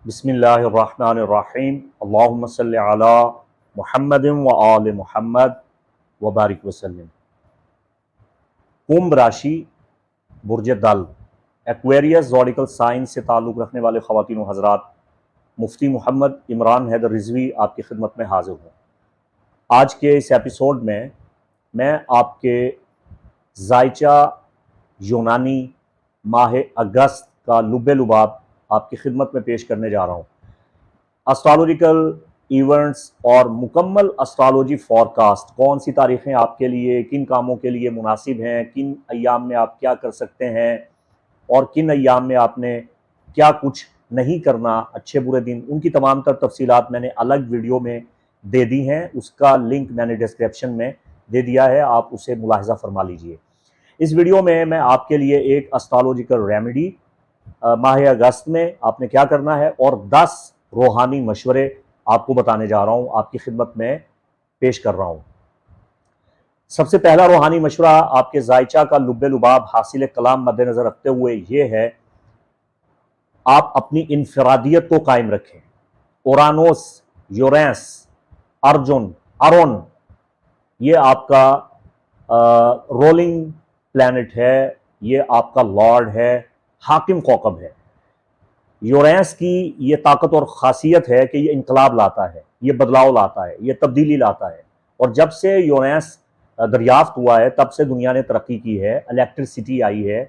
بسم اللہ الرحمن الرحیم اللہم صلی علی محمد و آل محمد وبارک وسلم۔ کنبھ راشی، برج دل، ایکویریس زوڈیکل سائنس سے تعلق رکھنے والے خواتین و حضرات، مفتی محمد عمران حیدر رضوی آپ کی خدمت میں حاضر ہوں۔ آج کے اس ایپیسوڈ میں آپ کے ذائچہ یونانی ماہ اگست کا لب لباب آپ کی خدمت میں پیش کرنے جا رہا ہوں۔ اسٹرالوجیکل ایونٹس اور مکمل اسٹرالوجی فورکاسٹ، کون سی تاریخیں آپ کے لیے کن کاموں کے لیے مناسب ہیں، کن ایام میں آپ کیا کر سکتے ہیں اور کن ایام میں آپ نے کیا کچھ نہیں کرنا، اچھے برے دن، ان کی تمام تر تفصیلات میں نے الگ ویڈیو میں دے دی ہیں۔ اس کا لنک میں نے ڈسکرپشن میں دے دیا ہے، آپ اسے ملاحظہ فرما لیجئے۔ اس ویڈیو میں آپ کے لیے ایک اسٹرالوجیکل ریمیڈی ماہ اگست میں آپ نے کیا کرنا ہے اور 10 روحانی مشورے آپ کو بتانے جا رہا ہوں، آپ کی خدمت میں پیش کر رہا ہوں۔ سب سے پہلا روحانی مشورہ آپ کے ذائچہ کا لب لباب حاصل کلام مد نظر رکھتے ہوئے یہ ہے، آپ اپنی انفرادیت کو قائم رکھیں۔ اورانوس، یورینس، ارون یہ آپ کا رولنگ پلانٹ ہے، یہ آپ کا لارڈ ہے، حاکم کوکب ہے۔ یورینس کی یہ طاقت اور خاصیت ہے کہ یہ انقلاب لاتا ہے، یہ بدلاؤ لاتا ہے، یہ تبدیلی لاتا ہے، اور جب سے یورینس دریافت ہوا ہے تب سے دنیا نے ترقی کی ہے، الیکٹرسٹی آئی ہے،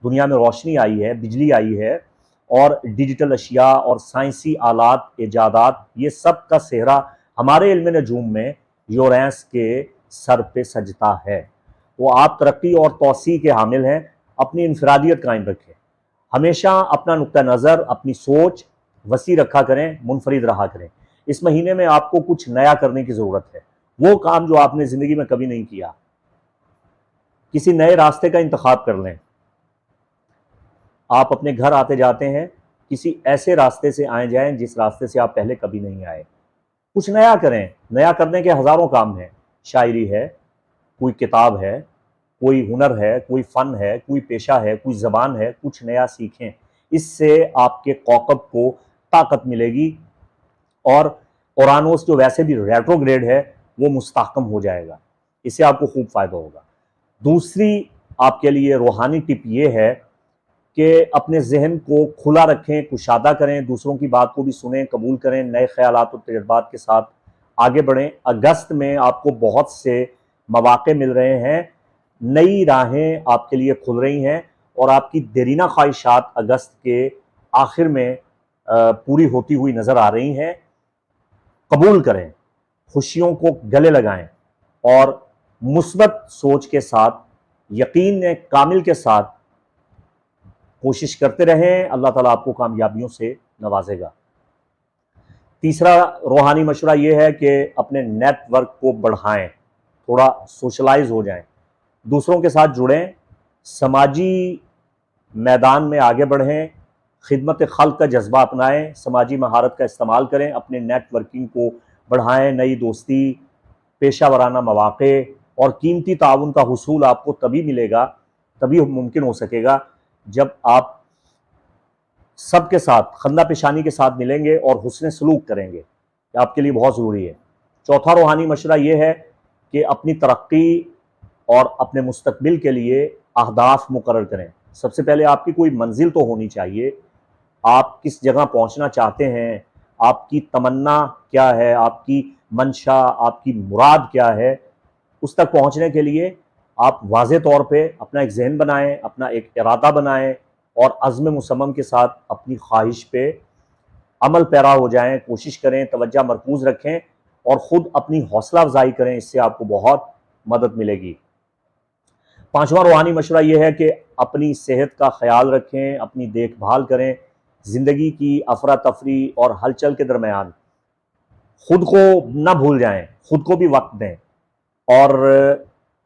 دنیا میں روشنی آئی ہے، بجلی آئی ہے، اور ڈیجیٹل اشیاء اور سائنسی آلات ایجادات، یہ سب کا سہرا ہمارے علم نجوم میں یورینس کے سر پہ سجتا ہے۔ وہ آپ ترقی اور توسیع کے حامل ہیں۔ اپنی انفرادیت قائم رکھیں، ہمیشہ اپنا نقطہ نظر، اپنی سوچ وسیع رکھا کریں، منفرد رہا کریں۔ اس مہینے میں آپ کو کچھ نیا کرنے کی ضرورت ہے، وہ کام جو آپ نے زندگی میں کبھی نہیں کیا۔ کسی نئے راستے کا انتخاب کر لیں۔ آپ اپنے گھر آتے جاتے ہیں، کسی ایسے راستے سے آئے جائیں جس راستے سے آپ پہلے کبھی نہیں آئے۔ کچھ نیا کریں۔ نیا کرنے کے ہزاروں کام ہیں، شاعری ہے، کوئی کتاب ہے، کوئی ہنر ہے، کوئی فن ہے، کوئی پیشہ ہے، کوئی زبان ہے، کچھ نیا سیکھیں۔ اس سے آپ کے کوکب کو طاقت ملے گی، اور اورانوس جو ویسے بھی ریٹروگریڈ ہے وہ مستحکم ہو جائے گا، اس سے آپ کو خوب فائدہ ہوگا۔ دوسری آپ کے لیے روحانی ٹپ یہ ہے کہ اپنے ذہن کو کھلا رکھیں، کشادہ کریں، دوسروں کی بات کو بھی سنیں، قبول کریں، نئے خیالات اور تجربات کے ساتھ آگے بڑھیں۔ اگست میں آپ کو بہت سے مواقع مل رہے ہیں، نئی راہیں آپ کے لیے کھل رہی ہیں، اور آپ کی دیرینہ خواہشات اگست کے آخر میں پوری ہوتی ہوئی نظر آ رہی ہیں۔ قبول کریں، خوشیوں کو گلے لگائیں، اور مثبت سوچ کے ساتھ، یقین کامل کے ساتھ کوشش کرتے رہیں، اللہ تعالیٰ آپ کو کامیابیوں سے نوازے گا۔ تیسرا روحانی مشورہ یہ ہے کہ اپنے نیٹ ورک کو بڑھائیں، تھوڑا سوشلائز ہو جائیں، دوسروں کے ساتھ جڑیں، سماجی میدان میں آگے بڑھیں، خدمت خلق کا جذبہ اپنائیں، سماجی مہارت کا استعمال کریں، اپنے نیٹ ورکنگ کو بڑھائیں، نئی دوستی، پیشہ ورانہ مواقع اور قیمتی تعاون کا حصول آپ کو تبھی ملے گا، تبھی ممکن ہو سکے گا جب آپ سب کے ساتھ خندہ پیشانی کے ساتھ ملیں گے اور حسن سلوک کریں گے، یہ آپ کے لیے بہت ضروری ہے۔ چوتھا روحانی مشورہ یہ ہے کہ اپنی ترقی اور اپنے مستقبل کے لیے اہداف مقرر کریں۔ سب سے پہلے آپ کی کوئی منزل تو ہونی چاہیے، آپ کس جگہ پہنچنا چاہتے ہیں، آپ کی تمنا کیا ہے، آپ کی منشا، آپ کی مراد کیا ہے۔ اس تک پہنچنے کے لیے آپ واضح طور پہ اپنا ایک ذہن بنائیں، اپنا ایک ارادہ بنائیں، اور عزم مصمم کے ساتھ اپنی خواہش پہ عمل پیرا ہو جائیں، کوشش کریں، توجہ مرکوز رکھیں، اور خود اپنی حوصلہ افزائی کریں، اس سے آپ کو بہت مدد ملے گی۔ پانچواں روحانی مشورہ یہ ہے کہ اپنی صحت کا خیال رکھیں، اپنی دیکھ بھال کریں، زندگی کی افراتفری اور ہلچل کے درمیان خود کو نہ بھول جائیں، خود کو بھی وقت دیں، اور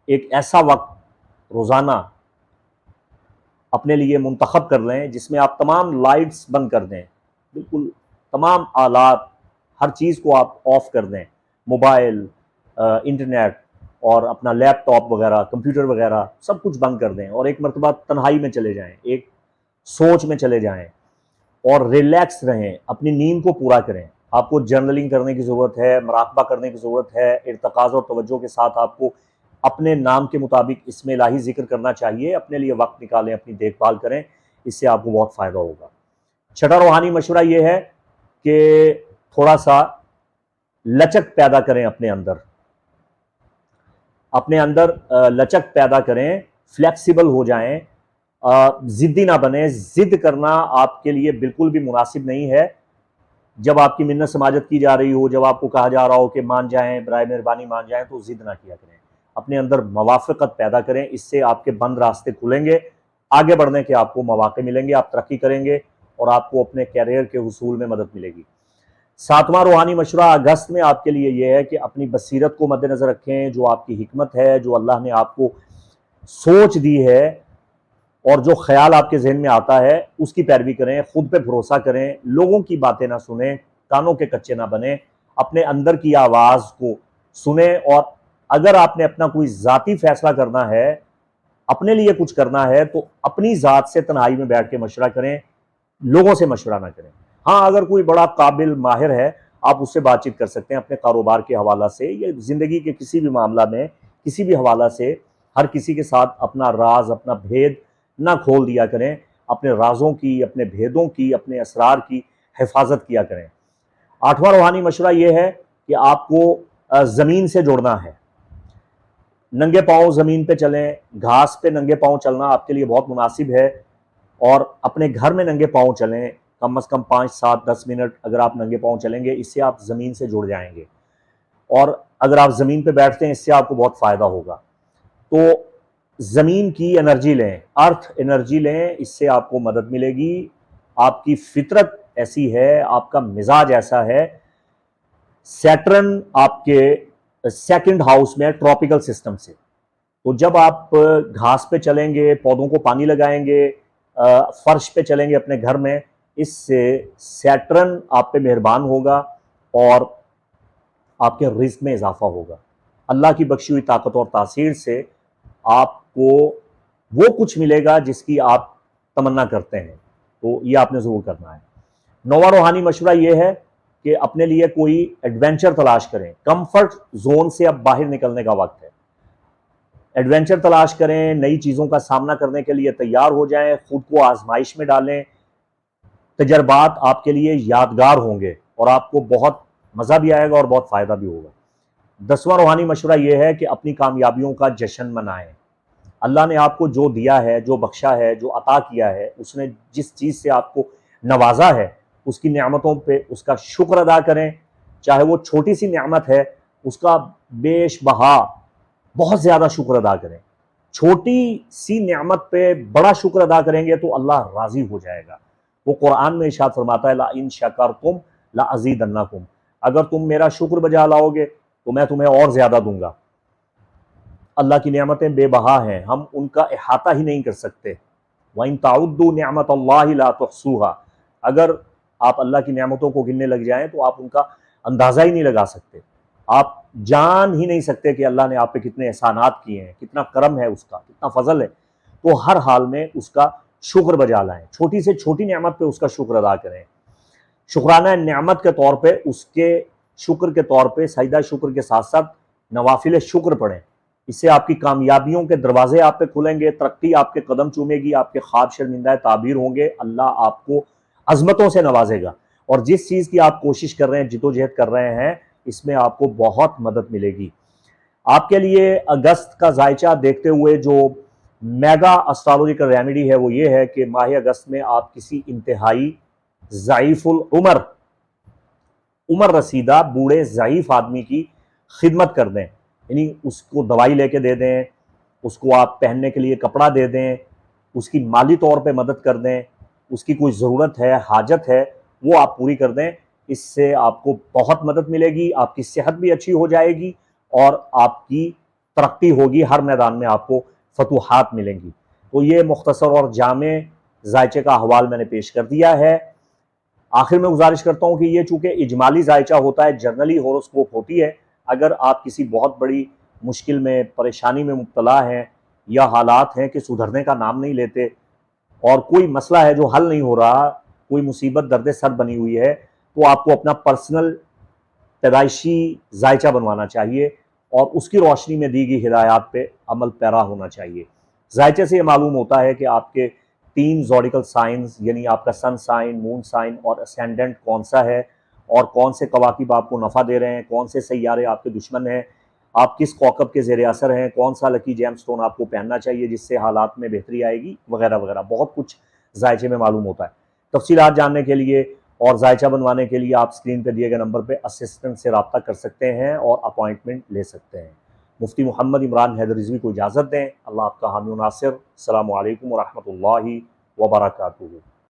ایک ایسا وقت روزانہ اپنے لیے منتخب کر لیں جس میں آپ تمام لائٹس بند کر دیں، بالکل تمام آلات، ہر چیز کو آپ آف کر دیں، موبائل، انٹرنیٹ اور اپنا لیپ ٹاپ وغیرہ، کمپیوٹر وغیرہ سب کچھ بند کر دیں، اور ایک مرتبہ تنہائی میں چلے جائیں، ایک سوچ میں چلے جائیں، اور ریلیکس رہیں، اپنی نیند کو پورا کریں۔ آپ کو جرنلنگ کرنے کی ضرورت ہے، مراقبہ کرنے کی ضرورت ہے، ارتکاز اور توجہ کے ساتھ آپ کو اپنے نام کے مطابق اسم الہی ذکر کرنا چاہیے۔ اپنے لیے وقت نکالیں، اپنی دیکھ بھال کریں، اس سے آپ کو بہت فائدہ ہوگا۔ چھٹا روحانی مشورہ یہ ہے کہ تھوڑا سا لچک پیدا کریں اپنے اندر لچک پیدا کریں، فلیکسیبل ہو جائیں، ضدی نہ بنیں۔ ضد کرنا آپ کے لیے بالکل بھی مناسب نہیں ہے۔ جب آپ کی منت سماجت کی جا رہی ہو، جب آپ کو کہا جا رہا ہو کہ مان جائیں، برائے مہربانی مان جائیں، تو ضد نہ کیا کریں، اپنے اندر موافقت پیدا کریں۔ اس سے آپ کے بند راستے کھلیں گے، آگے بڑھنے کے آپ کو مواقع ملیں گے، آپ ترقی کریں گے اور آپ کو اپنے کیریئر کے حصول میں مدد ملے گی۔ ساتواں روحانی مشورہ اگست میں آپ کے لیے یہ ہے کہ اپنی بصیرت کو مد نظر رکھیں، جو آپ کی حکمت ہے، جو اللہ نے آپ کو سوچ دی ہے اور جو خیال آپ کے ذہن میں آتا ہے اس کی پیروی کریں، خود پہ بھروسہ کریں، لوگوں کی باتیں نہ سنیں، کانوں کے کچے نہ بنیں، اپنے اندر کی آواز کو سنیں۔ اور اگر آپ نے اپنا کوئی ذاتی فیصلہ کرنا ہے، اپنے لیے کچھ کرنا ہے، تو اپنی ذات سے تنہائی میں بیٹھ کے مشورہ کریں، لوگوں سے مشورہ نہ کریں۔ ہاں، اگر کوئی بڑا قابل ماہر ہے آپ اس سے بات چیت کر سکتے ہیں، اپنے کاروبار کے حوالہ سے یا زندگی کے کسی بھی معاملہ میں کسی بھی حوالہ سے۔ ہر کسی کے ساتھ اپنا راز، اپنا بھید نہ کھول دیا کریں، اپنے رازوں کی، اپنے بھیدوں کی، اپنے اسرار کی حفاظت کیا کریں۔ آٹھواں روحانی مشورہ یہ ہے کہ آپ کو زمین سے جڑنا ہے، ننگے پاؤں زمین پہ چلیں، گھاس پہ ننگے پاؤں چلنا آپ کے لیے بہت مناسب ہے، اور اپنے گھر میں ننگے پاؤں چلیں، کم از کم 5 7 10 منٹ اگر آپ ننگے پاؤں چلیں گے، اس سے آپ زمین سے جڑ جائیں گے، اور اگر آپ زمین پہ بیٹھتے ہیں اس سے آپ کو بہت فائدہ ہوگا۔ تو زمین کی انرجی لیں، ارتھ انرجی لیں، اس سے آپ کو مدد ملے گی۔ آپ کی فطرت ایسی ہے، آپ کا مزاج ایسا ہے۔ سیٹرن آپ کے سیکنڈ ہاؤس میں ٹراپیکل سسٹم سے، تو جب آپ گھاس پہ چلیں گے، پودوں کو پانی لگائیں گے، فرش پہ چلیں گے اپنے گھر میں، اس سے سیٹرن آپ پہ مہربان ہوگا اور آپ کے رزق میں اضافہ ہوگا۔ اللہ کی بخشی ہوئی طاقت اور تاثیر سے آپ کو وہ کچھ ملے گا جس کی آپ تمنا کرتے ہیں، تو یہ آپ نے ضرور کرنا ہے۔ نواں روحانی مشورہ یہ ہے کہ اپنے لیے کوئی ایڈونچر تلاش کریں۔ کمفرٹ زون سے اب باہر نکلنے کا وقت ہے، ایڈونچر تلاش کریں، نئی چیزوں کا سامنا کرنے کے لیے تیار ہو جائیں، خود کو آزمائش میں ڈالیں۔ تجربات آپ کے لیے یادگار ہوں گے اور آپ کو بہت مزہ بھی آئے گا اور بہت فائدہ بھی ہوگا۔ 10واں روحانی مشورہ یہ ہے کہ اپنی کامیابیوں کا جشن منائیں۔ اللہ نے آپ کو جو دیا ہے، جو بخشا ہے، جو عطا کیا ہے، اس نے جس چیز سے آپ کو نوازا ہے، اس کی نعمتوں پہ اس کا شکر ادا کریں، چاہے وہ چھوٹی سی نعمت ہے، اس کا بیش بہا بہت زیادہ شکر ادا کریں۔ چھوٹی سی نعمت پہ بڑا شکر ادا کریں گے تو اللہ راضی ہو جائے گا۔ وہ قرآن میں ارشاد فرماتا ہے لَإِن شَكَرْتُمْ لَأَزِيدَنَّكُمْ، اگر تم میرا شکر بجا لاؤ گے تو میں تمہیں اور زیادہ دوں گا۔ اللہ کی نعمتیں بے بہا ہیں، ہم ان کا احاطہ ہی نہیں کر سکتے۔ وَإِن تَعُدُّوا نِعْمَتَ اللَّهِ لَا تُحْصُوهَا، اگر آپ اللہ کی نعمتوں کو گننے لگ جائیں تو آپ ان کا اندازہ ہی نہیں لگا سکتے، آپ جان ہی نہیں سکتے کہ اللہ نے آپ پہ کتنے احسانات کیے ہیں، کتنا کرم ہے اس کا، کتنا فضل ہے۔ تو ہر حال میں اس کا شکر بجا لائیں، چھوٹی سے چھوٹی نعمت پہ اس کا شکر ادا کریں۔ شکرانہ نعمت کے طور پہ اس کے شکر کے طور پہ سجدہ شکر کے ساتھ ساتھ نوافل شکر پڑھیں، اس سے آپ کی کامیابیوں کے دروازے آپ پہ کھلیں گے، ترقی آپ کے قدم چومے گی، آپ کے خواب شرمندہ تعبیر ہوں گے، اللہ آپ کو عظمتوں سے نوازے گا، اور جس چیز کی آپ کوشش کر رہے ہیں، جدوجہد کر رہے ہیں، اس میں آپ کو بہت مدد ملے گی۔ آپ کے لیے اگست کا ذائچہ دیکھتے ہوئے جو میگا اسٹرالوجیکل ریمیڈی ہے وہ یہ ہے کہ ماہ اگست میں آپ کسی انتہائی ضعیف عمر رسیدہ بوڑھے ضعیف آدمی کی خدمت کر دیں، یعنی اس کو دوائی لے کے دے دیں، اس کو آپ پہننے کے لیے کپڑا دے دیں، اس کی مالی طور پہ مدد کر دیں، اس کی کوئی ضرورت ہے، حاجت ہے، وہ آپ پوری کر دیں۔ اس سے آپ کو بہت مدد ملے گی، آپ کی صحت بھی اچھی ہو جائے گی اور آپ کی ترقی ہوگی، ہر میدان میں آپ کو فتوحات ملیں گی۔ تو یہ مختصر اور جامع ذائچے کا احوال میں نے پیش کر دیا ہے۔ آخر میں گزارش کرتا ہوں کہ یہ چونکہ اجمالی ذائچہ ہوتا ہے، جرنلی ہوروسکوپ ہوتی ہے، اگر آپ کسی بہت بڑی مشکل میں، پریشانی میں مبتلا ہیں یا حالات ہیں کہ سدھرنے کا نام نہیں لیتے اور کوئی مسئلہ ہے جو حل نہیں ہو رہا، کوئی مصیبت درد سر بنی ہوئی ہے تو آپ کو اپنا پرسنل پیدائشی ذائچہ بنوانا چاہیے اور اس کی روشنی میں دی گئی ہدایات پہ عمل پیرا ہونا چاہیے۔ ذائچے سے یہ معلوم ہوتا ہے کہ آپ کے 3 زوڈیکل سائنز یعنی آپ کا سن سائن، مون سائن اور اسینڈنٹ کون سا ہے، اور کون سے کواکب آپ کو نفع دے رہے ہیں، کون سے سیارے آپ کے دشمن ہیں، آپ کس کوکب کے زیر اثر ہیں، کون سا لکی جیم سٹون آپ کو پہننا چاہیے جس سے حالات میں بہتری آئے گی، وغیرہ وغیرہ۔ بہت کچھ ذائچے میں معلوم ہوتا ہے۔ تفصیلات جاننے کے لیے اور ذائچہ بنوانے کے لیے آپ اسکرین پہ دیے گئے نمبر پہ اسسٹنٹ سے رابطہ کر سکتے ہیں اور اپوائنٹمنٹ لے سکتے ہیں۔ مفتی محمد عمران حیدر رضوی کو اجازت دیں۔ اللہ آپ کا حامی و ناصر۔ السلام علیکم ورحمۃ اللہ وبرکاتہ۔